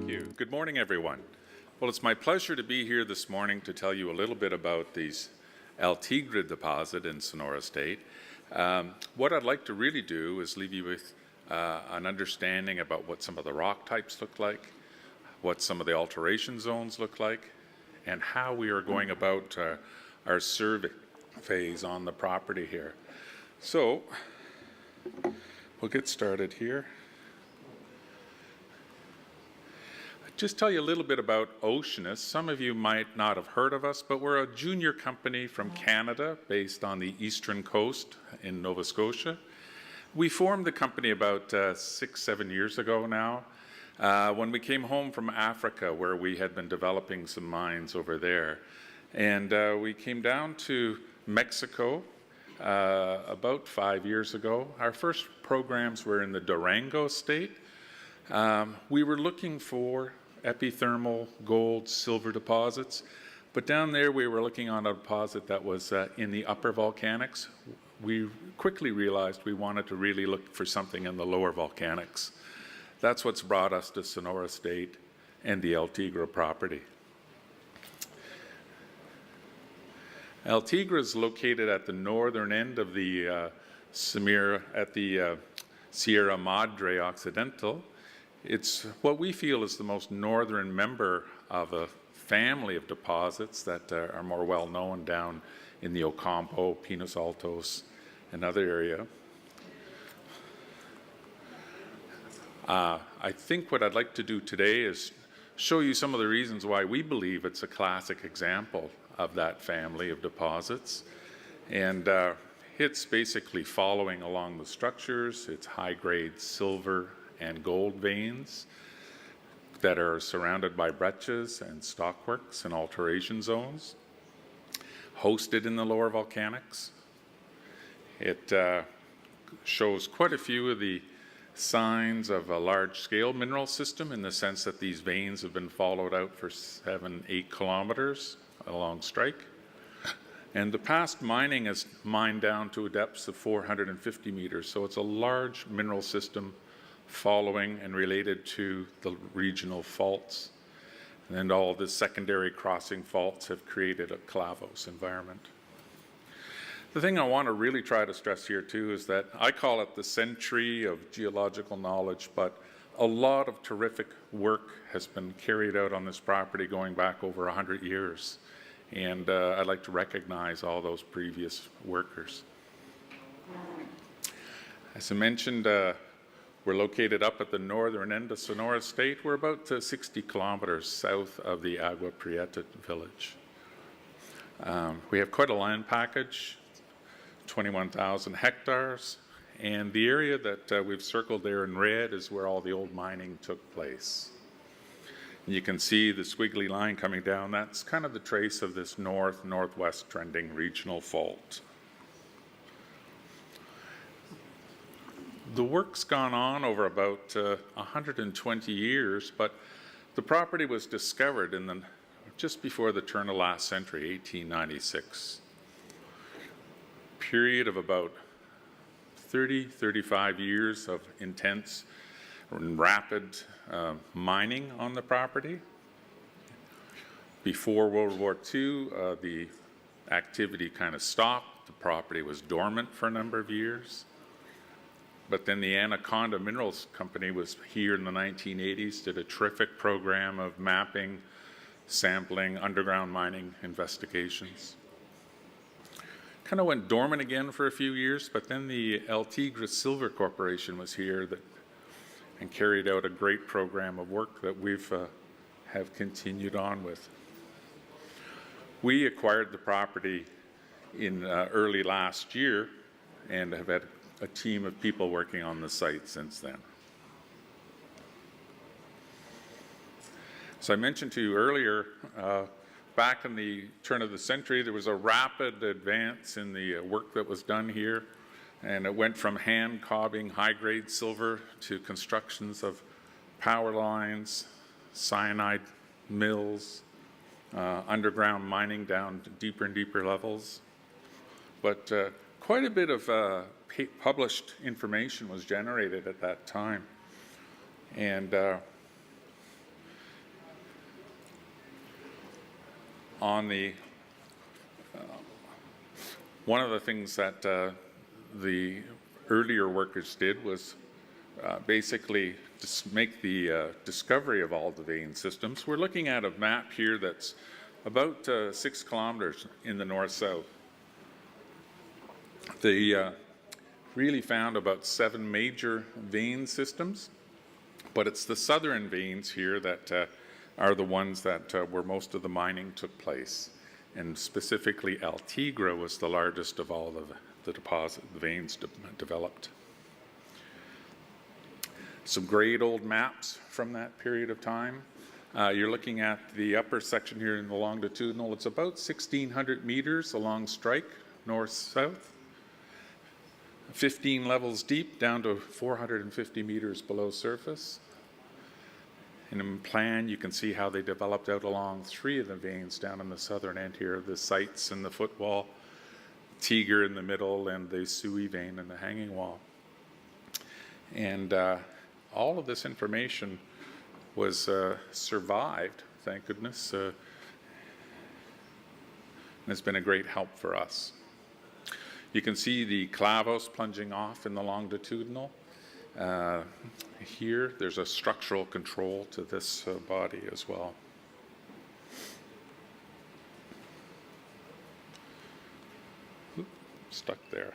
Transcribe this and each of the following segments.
you. Good morning, everyone. Well, it's my pleasure to be here this morning to tell you a little bit about these El Tigre deposit in Sonora State. What I'd like to really do is leave you with an understanding about what some of the rock types look like, what some of the alteration zones look like, and how we are going about our survey phase on the property here. So, we'll get started here. Just tell you a little bit about Oceanus. Some of you might not have heard of us, but we're a junior company from Canada based on the eastern coast in Nova Scotia. We formed the company about 6-7 years ago now when we came home from Africa, where we had been developing some mines over there. And we came down to Mexico about 5 years ago. Our first programs were in the Durango state. We were looking for epithermal gold, silver deposits, but down there we were looking on a deposit that was in the upper volcanics. We quickly realized we wanted to really look for something in the lower volcanics. That's what's brought us to Sonora State and the El Tigre property. El Tigre is located at the northern end of the Sierra Madre Occidental. It's what we feel is the most northern member of a family of deposits that are more well known down in the Ocampo, Pinos Altos, and other area. I think what I'd like to do today is show you some of the reasons why we believe it's a classic example of that family of deposits. And it's basically following along the structures. It's high-grade silver and gold veins that are surrounded by breccias and stockworks and alteration zones, hosted in the lower volcanics. It shows quite a few of the signs of a large-scale mineral system in the sense that these veins have been followed out for 7-8 kilometers along strike. And the past mining is mined down to a depth of 450 meters, so it's a large mineral system following and related to the regional faults. And then all the secondary crossing faults have created a clavos environment. The thing I want to really try to stress here too is that I call it the century of geological knowledge, but a lot of terrific work has been carried out on this property going back over 100 years. And I'd like to recognize all those previous workers. As I mentioned, we're located up at the northern end of Sonora State. We're about 60 kilometers south of the Agua Prieta village. We have quite a land package, 21,000 hectares, and the area that we've circled there in red is where all the old mining took place. And you can see the squiggly line coming down. That's kind of the trace of this north-northwest trending regional fault. The work's gone on over about 120 years, but the property was discovered just before the turn of last century, 1896. Period of about 30-35 years of intense and rapid mining on the property. Before World War II, the activity kind of stopped. The property was dormant for a number of years. But then the Anaconda Minerals Company was here in the 1980s, did a terrific program of mapping, sampling, underground mining investigations. Kind of went dormant again for a few years, but then the El Tigre Silver Corporation was here and carried out a great program of work that we've have continued on with. We acquired the property in early last year and have had a team of people working on the site since then. So I mentioned to you earlier, back in the turn of the century, there was a rapid advance in the work that was done here, and it went from hand cobbing high-grade silver to constructions of power lines, cyanide mills, underground mining down to deeper and deeper levels. But quite a bit of published information was generated at that time. And one of the things that the earlier workers did was basically just make the discovery of all the vein systems. We're looking at a map here that's about 6 kilometers in the north-south. They really found about 7 major vein systems, but it's the southern veins here that are the ones that where most of the mining took place. And specifically, Tigre was the largest of all the veins developed. Some great old maps from that period of time. You're looking at the upper section here in the longitudinal. It's about 1,600 meters along strike, north-south. 15 levels deep, down to 450 meters below surface. And in plan, you can see how they developed out along 3 of the veins down in the southern end here, the sites and the footwall, Tigre in the middle, and the Sui vein in the hanging wall. And all of this information was survived, thank goodness, and it's been a great help for us. You can see the clavos plunging off in the longitudinal. Here, there's a structural control to this body as well. Oop, stuck there.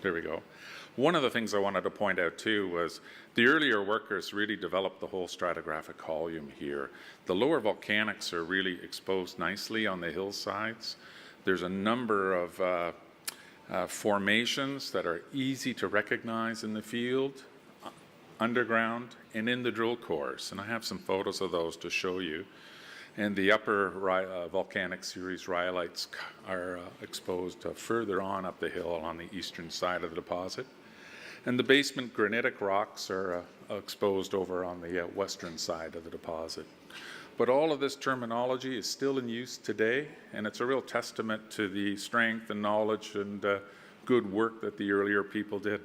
There we go. One of the things I wanted to point out too was the earlier workers really developed the whole stratigraphic column here. The lower volcanics are really exposed nicely on the hillsides. There's a number of formations that are easy to recognize in the field, underground, and in the drill cores. And I have some photos of those to show you. And the upper volcanic series rhyolites are exposed further on up the hill on the eastern side of the deposit. And the basement granitic rocks are exposed over on the western side of the deposit. But all of this terminology is still in use today, and it's a real testament to the strength and knowledge and good work that the earlier people did.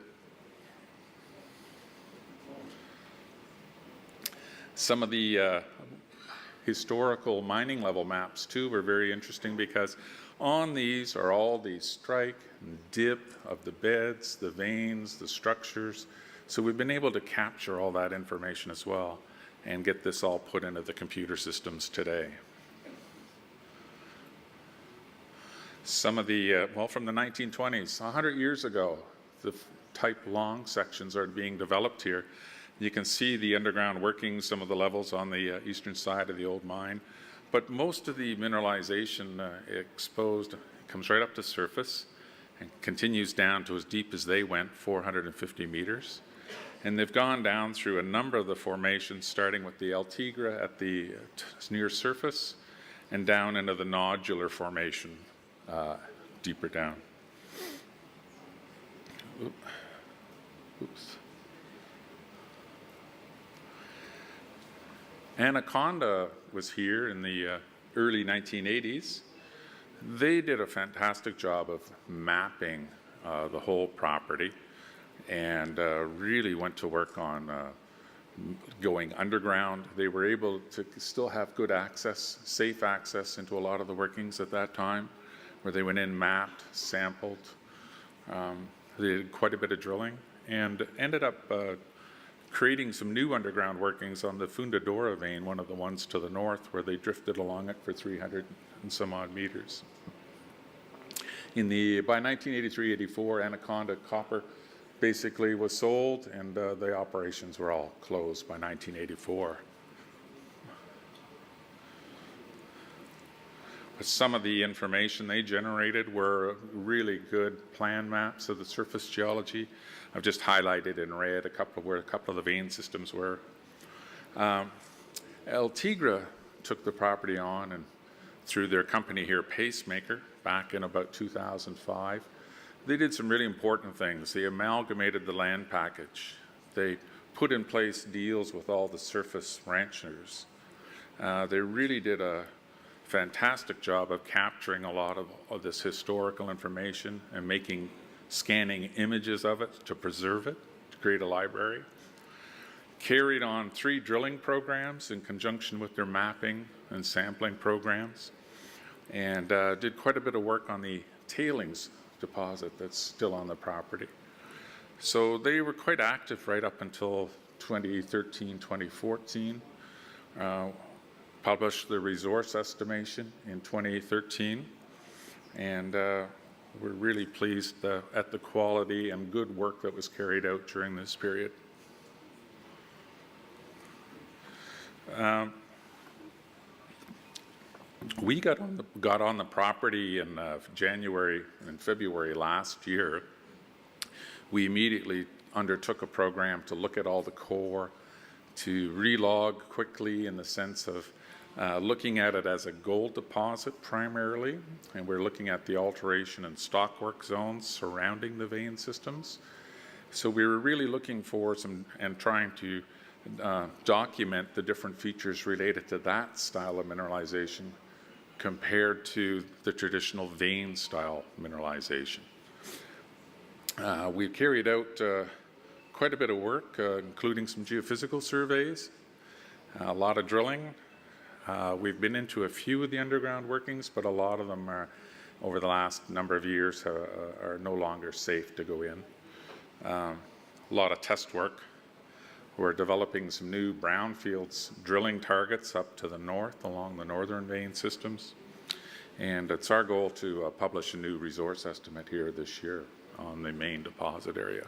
Some of the historical mining level maps too were very interesting, because on these are all the strike and dip of the beds, the veins, the structures. So we've been able to capture all that information as well and get this all put into the computer systems today. Some of the, well, from the 1920s, 100 years ago, the type long sections are being developed here. You can see the underground workings, some of the levels on the eastern side of the old mine. But most of the mineralization exposed comes right up to surface and continues down to as deep as they went, 450 meters. And they've gone down through a number of the formations, starting with the El Tigre at the near surface and down into the nodular formation deeper down. Oops. Anaconda was here in the early 1980s. They did a fantastic job of mapping the whole property and really went to work on going underground. They were able to still have good access, safe access into a lot of the workings at that time, where they went in, mapped, sampled. They did quite a bit of drilling and ended up creating some new underground workings on the Fundadora vein, one of the ones to the north, where they drifted along it for 300 and some odd meters. By 1983-84, Anaconda copper basically was sold, and the operations were all closed by 1984. But some of the information they generated were really good plan maps of the surface geology. I've just highlighted in red where a couple of the vein systems were. El Tigre took the property on, and through their company here, Pacemaker, back in about 2005, they did some really important things. They amalgamated the land package. They put in place deals with all the surface ranchers. They really did a fantastic job of capturing a lot of this historical information and scanning images of it to preserve it, to create a library. carried on 3 drilling programs in conjunction with their mapping and sampling programs, and did quite a bit of work on the tailings deposit that's still on the property. So they were quite active right up until 2013, 2014. Published the resource estimation in 2013, and we're really pleased at the quality and good work that was carried out during this period. We got on the property in January and February last year. We immediately undertook a program to look at all the core, to relog quickly in the sense of looking at it as a gold deposit primarily, and we're looking at the alteration and stockwork zones surrounding the vein systems. So we were really looking for and trying to document the different features related to that style of mineralization compared to the traditional vein style mineralization. We've carried out quite a bit of work, including some geophysical surveys, a lot of drilling. We've been into a few of the underground workings, but a lot of them are, over the last number of years, are no longer safe to go in. A lot of test work. We're developing some new brownfields drilling targets up to the north along the northern vein systems. And it's our goal to publish a new resource estimate here this year on the main deposit area.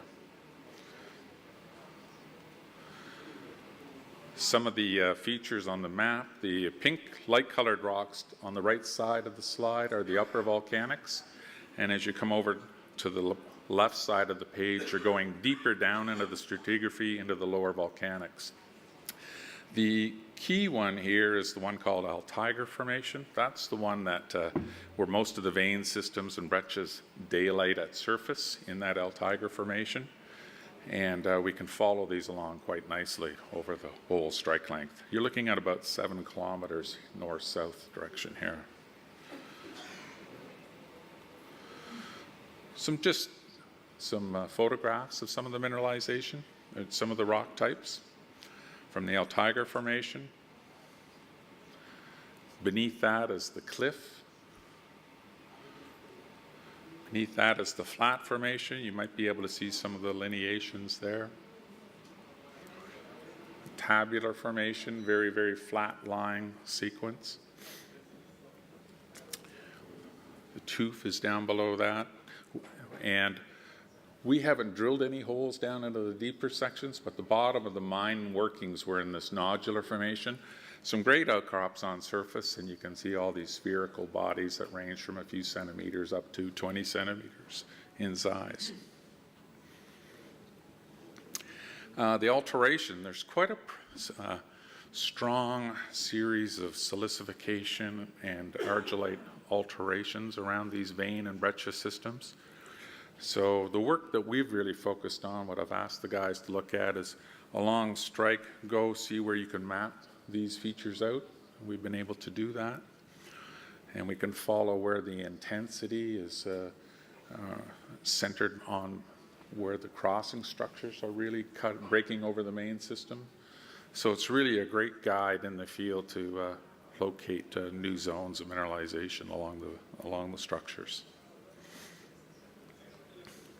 Some of the features on the map, the pink light-colored rocks on the right side of the slide are the upper volcanics. And as you come over to the left side of the page, you're going deeper down into the stratigraphy, into the lower volcanics. The key one here is the one called Tigre Formation. That's the one that where most of the vein systems and breccias daylight at surface in that Tigre Formation. And we can follow these along quite nicely over the whole strike length. You're looking at about 7 kilometers north-south direction here. Some photographs of some of the mineralization, some of the rock types from the Tigre Formation. Beneath that is the cliff. Beneath that is the flat formation. You might be able to see some of the lineations there. Tabular formation, very, very flat lying sequence. The tooth is down below that. And we haven't drilled any holes down into the deeper sections, but the bottom of the mine workings were in this nodular formation. Some great outcrops on surface, and you can see all these spherical bodies that range from a few centimeters up to 20 centimeters in size. The alteration, there's quite a strong series of silicification and argillite alterations around these vein and breccia systems. So the work that we've really focused on, what I've asked the guys to look at is along strike, go see where you can map these features out. We've been able to do that. And we can follow where the intensity is centered on where the crossing structures are really breaking over the main system. So it's really a great guide in the field to locate new zones of mineralization along the structures.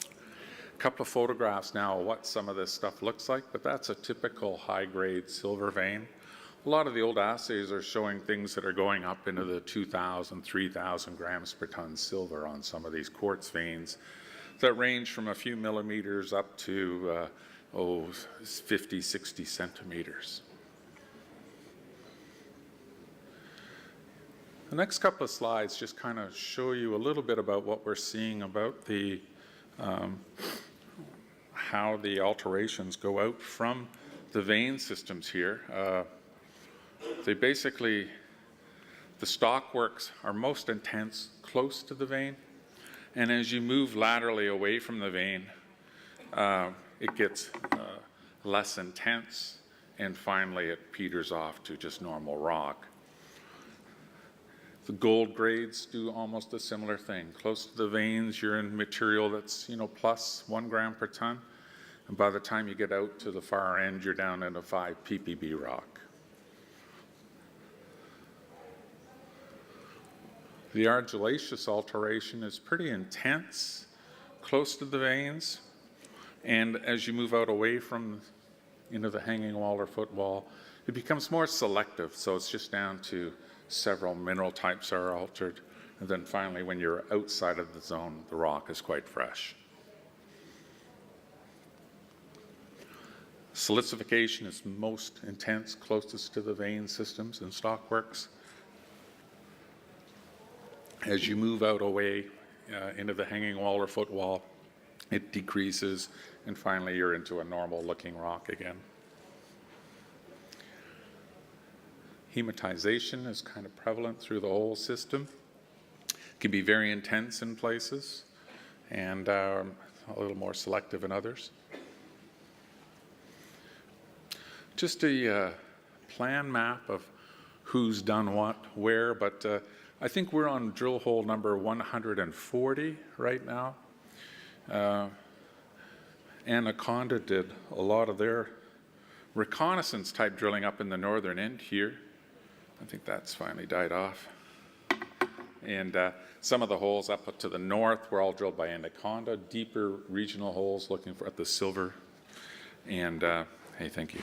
A couple of photographs now of what some of this stuff looks like, but that's a typical high-grade silver vein. A lot of the old assays are showing things that are going up into the 2,000, 3,000 grams per ton silver on some of these quartz veins that range from a few millimeters up to 50, 60 centimeters. The next couple of slides just kind of show you a little bit about what we're seeing about the how the alterations go out from the vein systems here. They basically, the stockworks are most intense close to the vein, and as you move laterally away from the vein, it gets less intense, and finally it peters off to just normal rock. The gold grades do almost a similar thing. Close to the veins, you're in material that's, plus 1 gram per ton. And by the time you get out to the far end, you're down into 5 ppb rock. The argillaceous alteration is pretty intense, close to the veins. And as you move out away from into the hanging wall or footwall, it becomes more selective. So it's just down to several mineral types are altered. And then finally, when you're outside of the zone, the rock is quite fresh. Silicification is most intense, closest to the vein systems and stockworks. As you move out away into the hanging wall or footwall, it decreases, and finally you're into a normal looking rock again. Hematization is kind of prevalent through the whole system. It can be very intense in places and a little more selective in others. Just a plan map of who's done what, where, but I think we're on drill hole number 140 right now. Anaconda did a lot of their reconnaissance type drilling up in the northern end here. I think that's finally died off. And some of the holes up to the north were all drilled by Anaconda, deeper regional holes looking at the silver. And hey, thank you.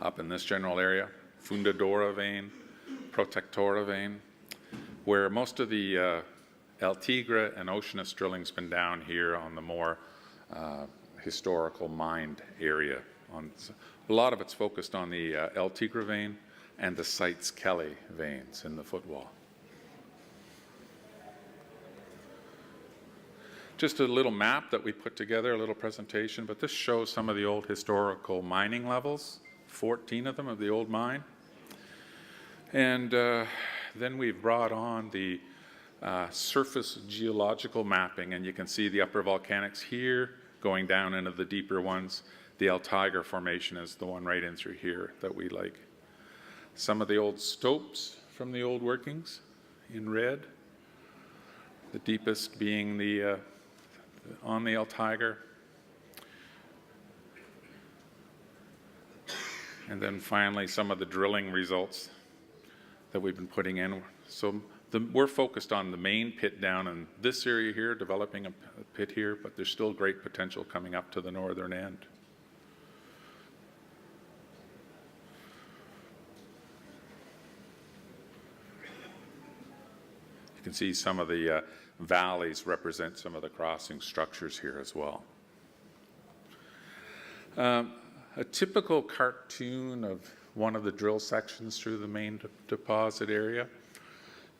Up in this general area, Fundadora vein, Protectora vein, where most of the El Tigre and Oceanus drilling's been down here on the more historical mined area. A lot of it's focused on the El Tigre vein and the Sites Kelly veins in the footwall. Just a little map that we put together, a little presentation, but this shows some of the old historical mining levels, 14 of them of the old mine. And then we've brought on the surface geological mapping, and you can see the upper volcanics here going down into the deeper ones. The El Tigre formation is the one right in through here that we like. Some of the old stopes from the old workings in red. The deepest being the on the El Tigre. And then finally some of the drilling results that we've been putting in. So we're focused on the main pit down in this area here, developing a pit here, but there's still great potential coming up to the northern end. You can see some of the valleys represent some of the crossing structures here as well. A typical cartoon of one of the drill sections through the main deposit area.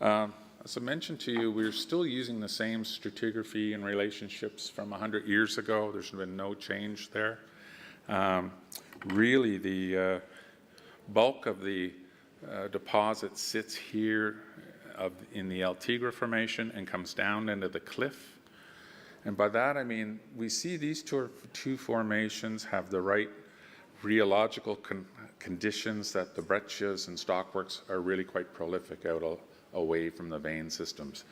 As I mentioned to you, we're still using the same stratigraphy and relationships from 100 years ago. There's been no change there. Really, the bulk of the deposit sits here in the El Tigre formation and comes down into the cliff. And by that, I mean, we see these two formations have the right rheological conditions that the breccias and stockworks are really quite prolific out away from the vein systems.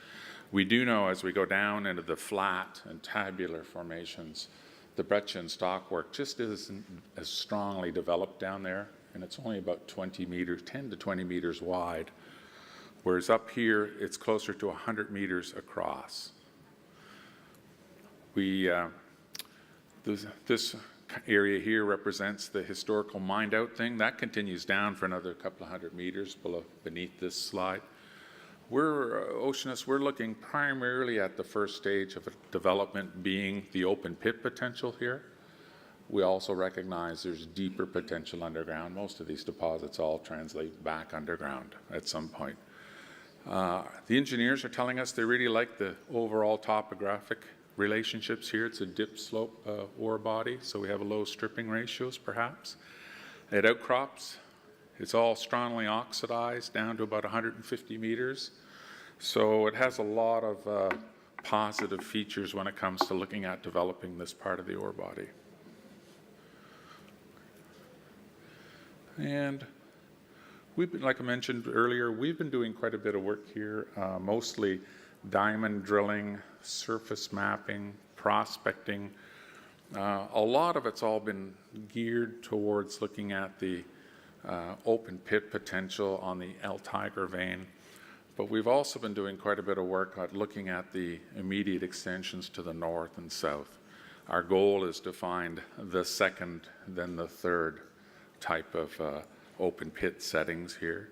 We do know as we go down into the flat and tabular formations, the breccia and stockwork just isn't as strongly developed down there, and it's only about 20 meters, 10 to 20 meters wide, whereas up here it's closer to 100 meters across. This area here represents the historical mined out thing. That continues down for another couple of 100 meters beneath this slide. Oceanus, we're looking primarily at the first stage of development being the open pit potential here. We also recognize there's deeper potential underground. Most of these deposits all translate back underground at some point. The engineers are telling us they really like the overall topographic relationships here. It's a dip slope ore body, so we have a low stripping ratios perhaps. At outcrops, it's all strongly oxidized down to about 150 meters. So it has a lot of positive features when it comes to looking at developing this part of the ore body. And like I mentioned earlier, we've been doing quite a bit of work here, mostly diamond drilling, surface mapping, prospecting. A lot of it's all been geared towards looking at the open pit potential on the El Tigre vein. But we've also been doing quite a bit of work at looking at the immediate extensions to the north and south. Our goal is to find the second, then the third type of open pit settings here.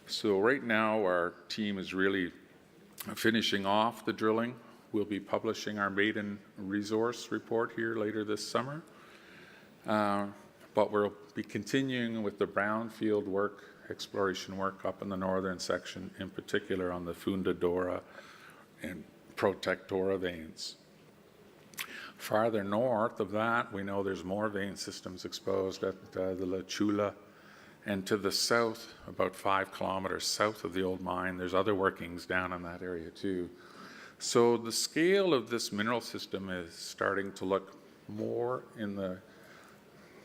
So right now our team is really finishing off the drilling. We'll be publishing our maiden resource report here later this summer. But we'll be continuing with the brownfield work, exploration work up in the northern section, in particular on the Fundadora and Protectora veins. Farther north of that, we know there's more vein systems exposed at the La Chula, and to the south, about 5 kilometers south of the old mine, there's other workings down in that area too. So the scale of this mineral system is starting to look more in the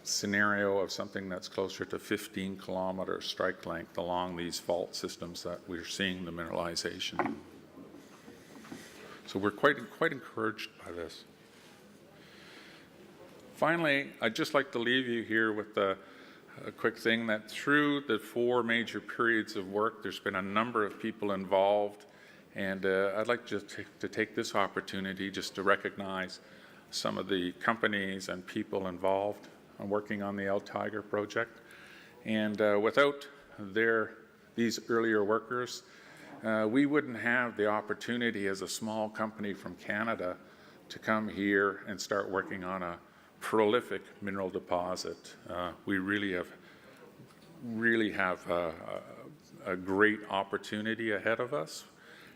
scenario of something that's closer to 15-kilometer strike length along these fault systems that we're seeing the mineralization. So we're quite encouraged by this. Finally, I'd just like to leave you here with a quick thing that through the 4 major periods of work, there's been a number of people involved, and I'd like to take this opportunity just to recognize some of the companies and people involved on working on the El Tigre project. And without these earlier workers, we wouldn't have the opportunity as a small company from Canada to come here and start working on a prolific mineral deposit. We really have a great opportunity ahead of us,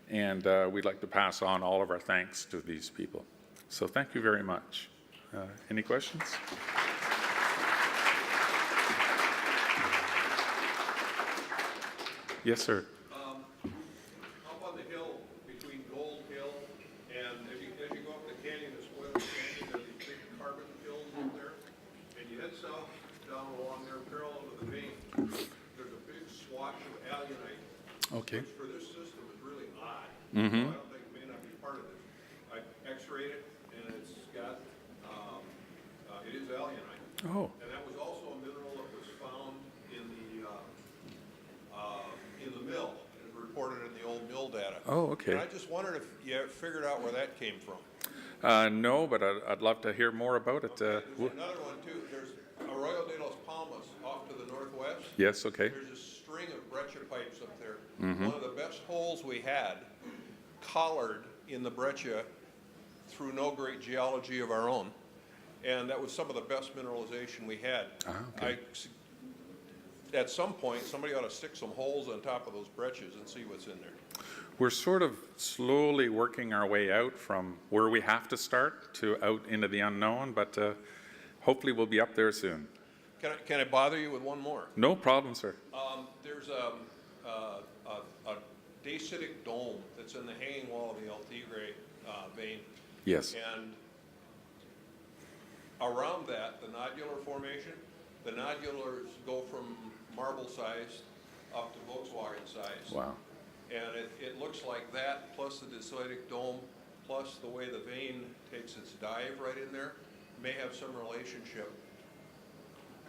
and we'd like to pass on all of our thanks to these people. So thank you very much. Any questions? Yes, sir. Up on the hill between Gold Hill and as you go up the canyon, the Spoiler Canyon, there's these big carbon hills up there, and you head south down along there, parallel to the vein. There's a big swatch of alunite, Okay. which for this system is really odd. Mm-hmm. So I don't think it may not be part of this. I X-rayed it, and it's got it is alunite. Oh. And that was also a mineral that was found in the mill, as reported in the old mill data. Oh, okay. And I just wondered if you figured out where that came from. No, but I'd love to hear more about it. There's another one too. There's Arroyo de los Palmas off to the northwest. Yes, okay. There's a string of breccia pipes up there. Mm-hmm. One of the best holes we had, collared in the breccia through no great geology of our own. And that was some of the best mineralization we had. Okay. At some point, somebody ought to stick some holes on top of those breccias and see what's in there. We're sort of slowly working our way out from where we have to start to out into the unknown, but hopefully we'll be up there soon. Can I bother you with one more? No problem, sir. There's a dacitic dome that's in the hanging wall of the El Tigre vein. Yes. And around that, the nodular formation, the nodulars go from marble size up to Volkswagen size. Wow. And it looks like that, plus the dacitic dome, plus the way the vein takes its dive right in there, may have some relationship.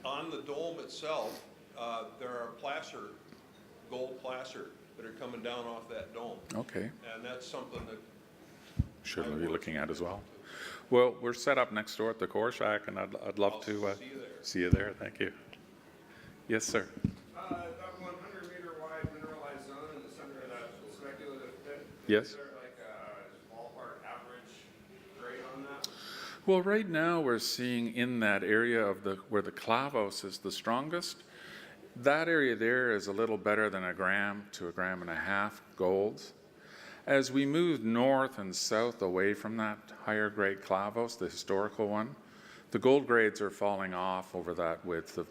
On the dome itself, there are placer, gold placer, that are coming down off that dome. Okay. And that's something that Should we be looking at as well? Well, we're set up next door at the core shack, and I'd love to see you there. Thank you. Yes, sir. That 100-meter wide mineralized zone in the center of that speculative pit. Yes. Is there like a ballpark average grade on that? Well, right now we're seeing in that area of where the clavos is the strongest. That area there is a little better than 1 gram to 1.5 grams gold. As we move north and south away from that higher grade clavos, the historical one, the gold grades are falling off over that width of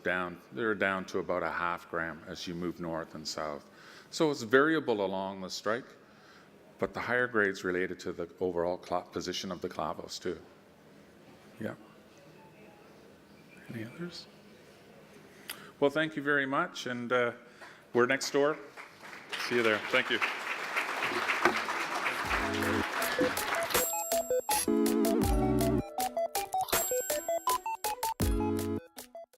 they're down to about 0.5 gram as you move north and south. So it's variable along the strike, but the higher grades related to the overall position of the clavos too. Yeah. Any others? Well, thank you very much, and we're next door. See you there. Thank you.